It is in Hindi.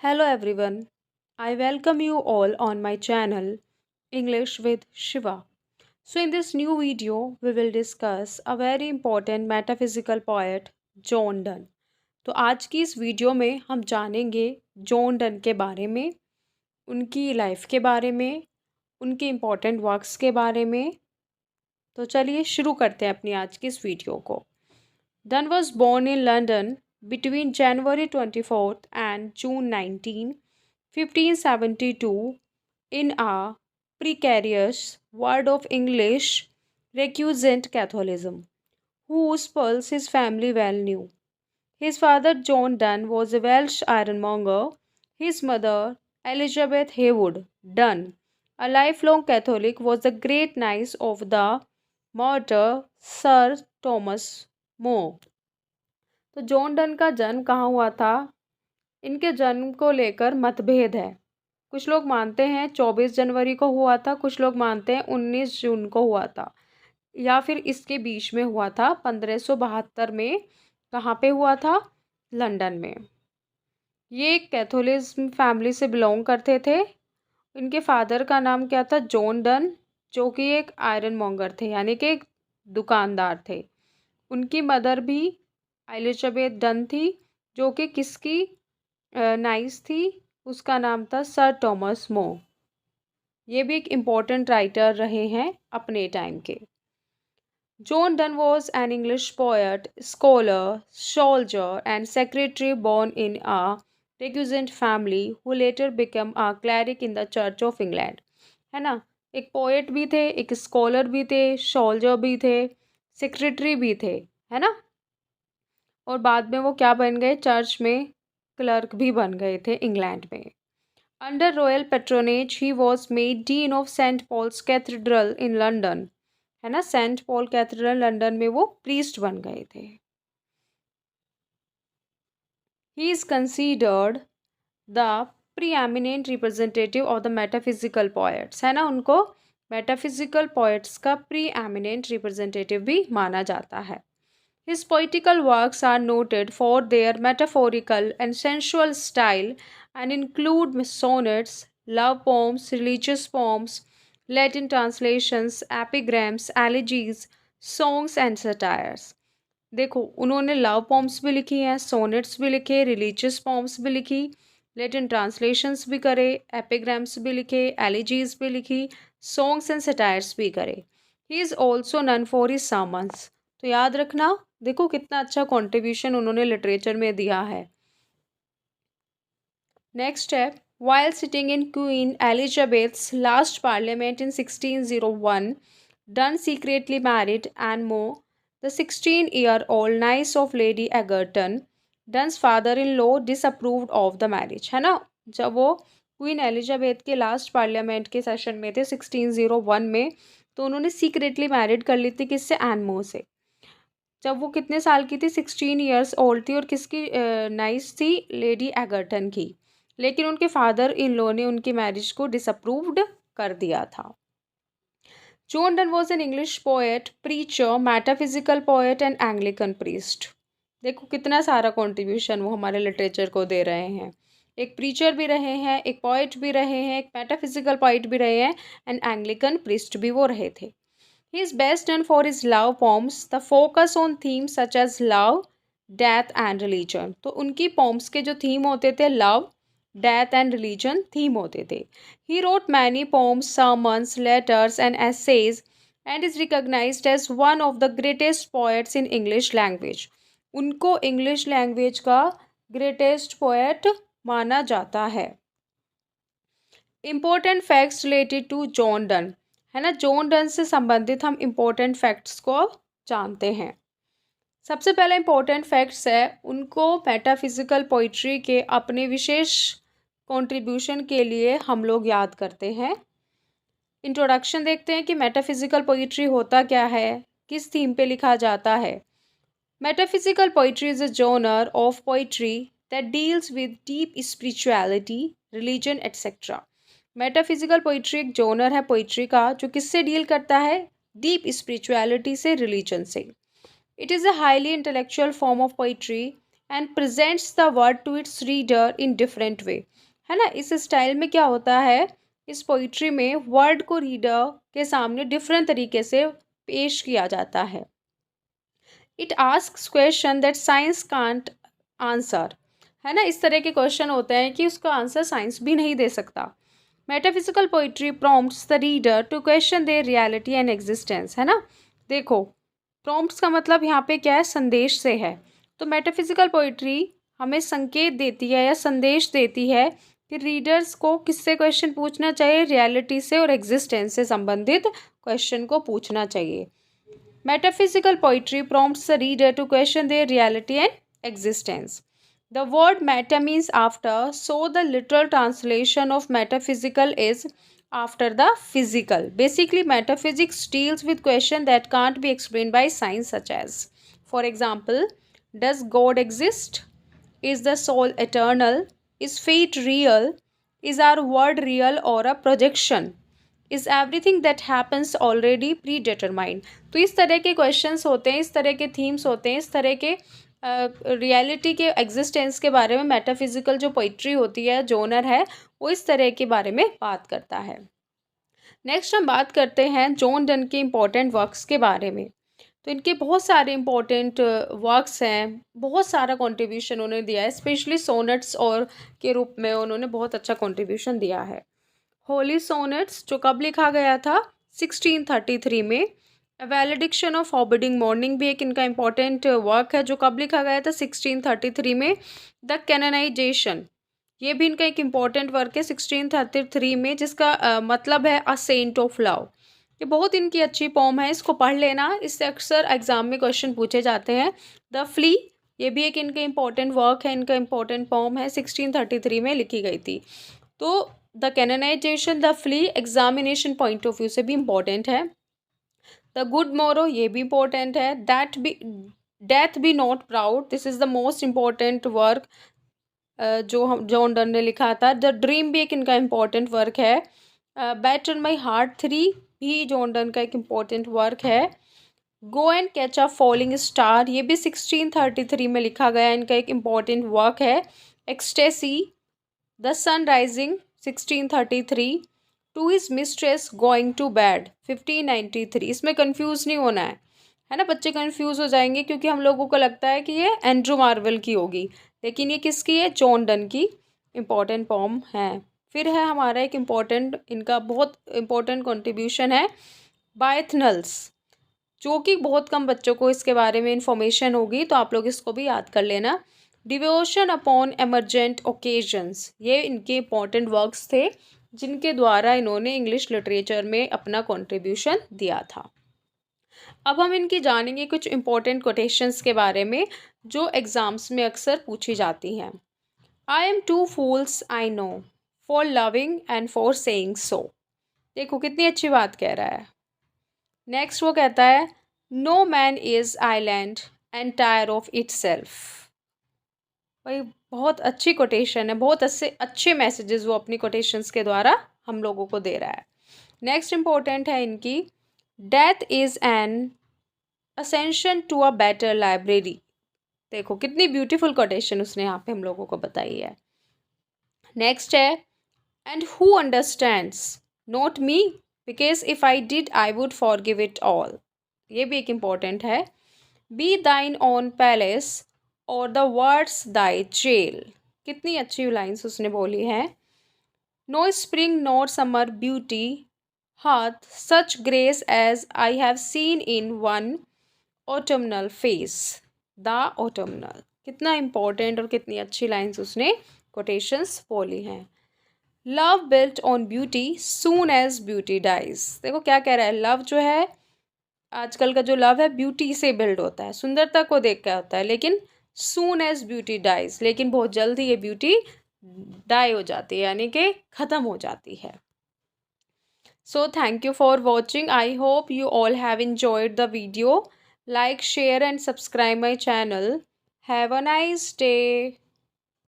Hello everyone. I welcome you all on my channel English with Shiva. So in this new video we will discuss a very important metaphysical poet John Donne. तो आज की इस वीडियो में हम जानेंगे जॉन डन के बारे में, उनकी लाइफ के बारे में, उनके इम्पोर्टेंट वर्क्स के बारे में। तो चलिए शुरू करते हैं अपनी आज की इस वीडियो को। Dunn was born in London between January 24th and June 19, 1572, in a precarious world of English recusant Catholicism, whose pulse his family well knew. His father, John Donne, was a Welsh ironmonger. His mother, Elizabeth Haywood Donne, a lifelong Catholic, was the great niece of the martyr Sir Thomas More. तो जॉन डन का जन्म कहाँ हुआ था? इनके जन्म को लेकर मतभेद है। कुछ लोग मानते हैं 24 जनवरी को हुआ था, कुछ लोग मानते हैं 19 जून को हुआ था, या फिर इसके बीच में हुआ था 1572 में। कहाँ पे हुआ था? लंदन में। ये एक कैथोलिज्म फैमिली से बिलोंग करते थे। इनके फादर का नाम क्या था? जॉन डन, जो कि एक आयरन मॉन्गर थे, यानी कि एक दुकानदार थे। उनकी मदर भी एलिजाबेथ डन थी, जो कि किसकी नाइस थी? उसका नाम था सर थॉमस मो। ये भी एक इम्पोर्टेंट राइटर रहे हैं अपने टाइम के। John Donne was an English poet, scholar, soldier and secretary born in a recusant family who later became a cleric in the Church of England. है ना? एक पोएट भी थे, एक स्कॉलर भी थे, सोल्जर भी थे, सेक्रेटरी भी थे, है ना? और बाद में वो क्या बन गए? चर्च में क्लर्क भी बन गए थे इंग्लैंड में। Under royal patronage he was made dean of Saint Paul's cathedral in London, है ना? सेंट पॉल कैथेड्रल लंदन में वो प्रीस्ट बन गए थे। He is considered the preeminent representative of the metaphysical poets, है ना? उनको मेटाफिजिकल पोएट्स का प्रीएमिनेंट रिप्रेजेंटेटिव भी माना जाता है। His poetical works are noted for their metaphorical and sensual style and include sonnets, love poems, religious poems, Latin translations, epigrams, elegies, songs and satires. देखो, उन्होंने लव पोम्स भी लिखी हैं, सोनेट्स भी लिखे, रिलीजियस पोम्स भी लिखी, लेटिन ट्रांसलेशंस भी करे, एपिग्राम्स भी लिखे, एलिजीज भी लिखी, सॉन्ग्स एंड सटायर्स भी करे। He is also known for his sermons. तो याद रखना, देखो कितना अच्छा कंट्रीब्यूशन उन्होंने लिटरेचर में दिया है। नेक्स्ट है, while sitting in Queen Elizabeth's last parliament in 1601, Donne secretly married Anne More, the 16-year-old niece of Lady Egerton. Donne's father-in-law disapproved of the marriage, है ना? जब वो क्वीन एलिजाबेथ के लास्ट पार्लियामेंट के सेशन में थे 1601 में, तो उन्होंने सीक्रेटली मैरिड कर ली थी किससे? एन मोर से। जब वो कितने साल की थी? 16 ईयर्स ओल्ड थी, और किसकी नाइस थी? लेडी एगर्टन की। लेकिन उनके फादर इन लॉ ने उनकी मैरिज को डिसअप्रूव्ड कर दिया था। John Donne was an English poet, preacher, metaphysical poet and Anglican priest. देखो कितना सारा कॉन्ट्रीब्यूशन वो हमारे लिटरेचर को दे रहे हैं। एक प्रीचर भी रहे हैं, एक पोएट भी रहे हैं, एक मेटाफिजिकल पोएट भी रहे हैं, एंड एंग्लिकन प्रीस्ट भी वो रहे थे। He is best known for his love poems, the focus on themes such as love, death and religion. तो उनकी poems के जो theme होते थे, love, death and religion theme होते थे। He wrote many poems, sermons, letters and essays and is recognized as one of the greatest poets in English language. उनको English language का greatest poet माना जाता है। Important facts related to John Donne, है ना? जॉन डन से संबंधित हम इम्पोर्टेंट फैक्ट्स को जानते हैं। सबसे पहला इम्पोर्टेंट फैक्ट्स है, उनको मेटाफिजिकल पोइट्री के अपने विशेष कंट्रीब्यूशन के लिए हम लोग याद करते हैं। इंट्रोडक्शन देखते हैं कि मेटाफिजिकल पोइट्री होता क्या है, किस थीम पे लिखा जाता है। Metaphysical poetry is a genre of poetry that deals with deep spirituality, religion etcetera. Metaphysical poetry एक जॉनर है पोइट्री का जो किससे डील करता है? डीप स्पिरिचुअलिटी से, रिलीजन से। It is a highly intellectual form of poetry and presents the word to its reader in different way. है ना, इस स्टाइल में क्या होता है, इस पोइट्री में वर्ड को रीडर के सामने डिफरेंट तरीके से पेश किया जाता है। It asks question that science can't answer. है ना, इस तरह के क्वेश्चन होते हैं कि उसका आंसर साइंस भी नहीं दे सकता। Metaphysical poetry prompts the reader to question their reality and existence. है ना, देखो प्रॉम्प्ट्स का मतलब यहाँ पे क्या है, संदेश से है। तो मेटाफिजिकल पोइट्री हमें संकेत देती है या संदेश देती है कि रीडर्स को किससे क्वेश्चन पूछना चाहिए, रियलिटी से और एग्जिस्टेंस से संबंधित क्वेश्चन को पूछना चाहिए। Metaphysical poetry prompts the reader to question their reality and existence. The word meta means after, so the literal translation of metaphysical is after the physical. Basically, metaphysics deals with questions that can't be explained by science, such as, for example, does God exist? Is the soul eternal? Is fate real? Is our world real or a projection? Is everything that happens already pre determined. तो इस तरह के क्वेश्चंस होते हैं, इस तरह के थीम्स होते हैं, इस तरह के रियलिटी के एग्जिस्टेंस के बारे में मेटाफिजिकल जो पोइट्री होती है, जोनर है, वो इस तरह के बारे में बात करता है। नेक्स्ट हम बात करते हैं जॉन डन के इम्पोर्टेंट वर्क्स के बारे में। तो इनके बहुत सारे इम्पोर्टेंट वर्क्स हैं, बहुत सारा कंट्रीब्यूशन उन्होंने दिया है, स्पेशली सोनेट्स और के रूप में उन्होंने बहुत अच्छा कंट्रीब्यूशन दिया है। होली सोनेट्स जो कब लिखा गया था, 1633 में। वैलिडिक्शन ऑफ फॉरबिडिंग मॉर्निंग भी एक इनका इम्पॉर्टेंट वर्क है जो कब लिखा गया था, 1633 में। द कैनोनाइजेशन, ये भी इनका एक इम्पॉर्टेंट वर्क है 1633 में, जिसका मतलब है अ सेंट ऑफ लव। ये बहुत इनकी अच्छी पोम है, इसको पढ़ लेना, इससे अक्सर एग्जाम में क्वेश्चन पूछे जाते हैं। द फ्ली, ये भी एक इनका इम्पॉर्टेंट वर्क है, इनका इम्पॉर्टेंट पोम है, 1633 में लिखी गई थी। तो the canonisation, the flea examination point of view से भी इम्पोर्टेंट है। द गुड मोरो, ये भी इम्पोर्टेंट है। Death B not proud, this is the most important work जो हम जॉन डन ने लिखा था। द ड्रीम भी एक इनका इम्पोर्टेंट वर्क है। बैटन माई हार्ट 3 भी जॉन डन का एक इम्पोर्टेंट वर्क है। Go and catch a falling star, ये भी 1633 में लिखा गया, इनका एक इम्पोर्टेंट वर्क है। Ecstasy, the sun rising 1633, to his mistress going to bed 1593। इसमें कंफ्यूज नहीं होना है ना, बच्चे कंफ्यूज हो जाएंगे क्योंकि हम लोगों को लगता है कि ये एंड्रू मार्वेल की होगी, लेकिन ये किसकी है, जॉन डन की इम्पोर्टेंट पोम है। फिर है हमारा एक इम्पोर्टेंट, इनका बहुत इम्पोर्टेंट कंट्रीब्यूशन है बायथनल्स, जो कि बहुत कम बच्चों को इसके बारे में इंफॉर्मेशन होगी, तो आप लोग इसको भी याद कर लेना। डिवोशन अपॉन एमरजेंट ओकेजन्स, ये इनके इम्पॉर्टेंट वर्क्स थे जिनके द्वारा इन्होंने इंग्लिश लिटरेचर में अपना कंट्रीब्यूशन दिया था। अब हम इनकी जानेंगे कुछ इम्पोर्टेंट कोटेशंस के बारे में जो एग्ज़ाम्स में अक्सर पूछी जाती हैं। I am two fools I know for loving and for saying so. देखो कितनी अच्छी बात कह रहा है। नेक्स्ट वो कहता है no man is island entire of itself. भाई बहुत अच्छी कोटेशन है, बहुत अच्छे मैसेजेस वो अपनी कोटेशंस के द्वारा हम लोगों को दे रहा है। नेक्स्ट इम्पोर्टेंट है इनकी, death is an ascension to a better library. देखो कितनी ब्यूटीफुल कोटेशन उसने यहाँ पे हम लोगों को बताई है। नेक्स्ट है and who understands not me because if I did I would forgive it all. ये भी एक इम्पॉर्टेंट है। बी दाइन ऑन पैलेस और द वर्ड्स दाई जेल। कितनी अच्छी लाइन्स उसने बोली हैं। No spring nor summer beauty hath such grace as I have seen in one autumnal face the autumnal. कितना इम्पोर्टेंट और कितनी अच्छी लाइन्स उसने कोटेशंस बोली हैं। Love built on beauty soon as beauty dies. देखो क्या कह रहा है, लव जो है आजकल का जो लव है ब्यूटी से बिल्ड होता है, सुंदरता को देख कर होता है, लेकिन सून एज ब्यूटी डाइज, लेकिन बहुत जल्द ही ये ब्यूटी डाई हो जाती है, यानी कि ख़त्म हो जाती है। So thank you for watching. I hope you all have enjoyed the video. Like, share and subscribe my channel. Have a nice day.